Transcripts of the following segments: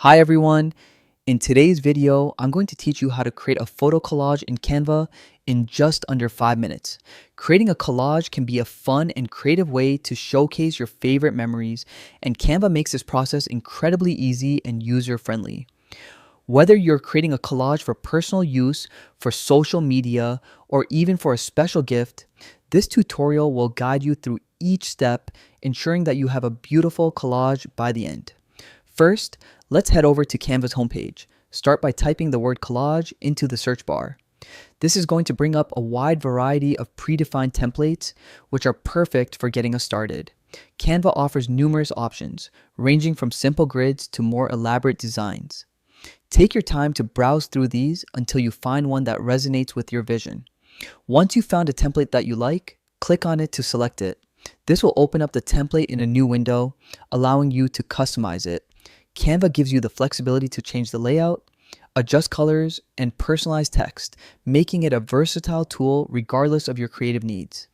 Hi everyone. In today's video, I'm going to teach you how to create a photo collage in Canva in just under 5 minutes. Creating a collage can be a fun and creative way to showcase your favorite memories, and Canva makes this process incredibly easy and user-friendly. Whether you're creating a collage for personal use, for social media, or even for a special gift, this tutorial will guide you through each step, ensuring that you have a beautiful collage by the end. First, let's head over to Canva's homepage. Start by typing the word collage into the search bar. This is going to bring up a wide variety of predefined templates, which are perfect for getting us started. Canva offers numerous options, ranging from simple grids to more elaborate designs. Take your time to browse through these until you find one that resonates with your vision. Once you've found a template that you like, click on it to select it. This will open up the template in a new window, allowing you to customize it. Canva gives you the flexibility to change the layout, adjust colors, and personalize text, making it a versatile tool regardless of your creative needs.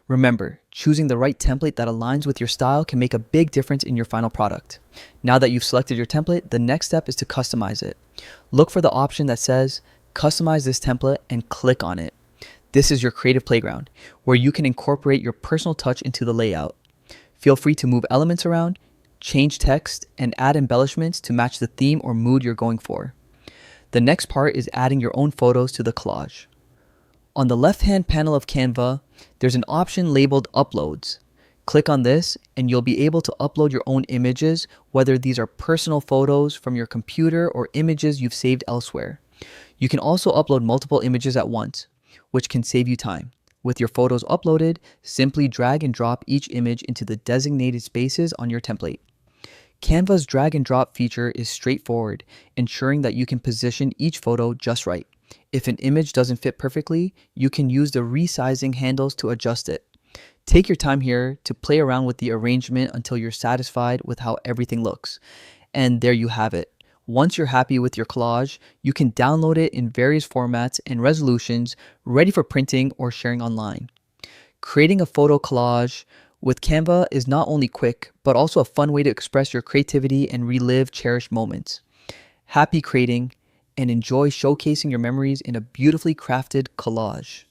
Remember, choosing the right template that aligns with your style can make a big difference in your final product. Now that you've selected your template, the next step is to customize it. Look for the option that says, "Customize this template," and click on it. This is your creative playground, where you can incorporate your personal touch into the layout. Feel free to move elements around, change text, and add embellishments to match the theme or mood you're going for. The next part is adding your own photos to the collage. On the left-hand panel of Canva, there's an option labeled Uploads. Click on this and you'll be able to upload your own images, whether these are personal photos from your computer or images you've saved elsewhere. You can also upload multiple images at once, which can save you time. With your photos uploaded, simply drag and drop each image into the designated spaces on your template. Canva's drag and drop feature is straightforward, ensuring that you can position each photo just right. If an image doesn't fit perfectly, you can use the resizing handles to adjust it. Take your time here to play around with the arrangement until you're satisfied with how everything looks. And there you have it. Once you're happy with your collage, you can download it in various formats and resolutions, ready for printing or sharing online. Creating a photo collage with Canva is not only quick, but also a fun way to express your creativity and relive cherished moments. Happy creating, and enjoy showcasing your memories in a beautifully crafted collage.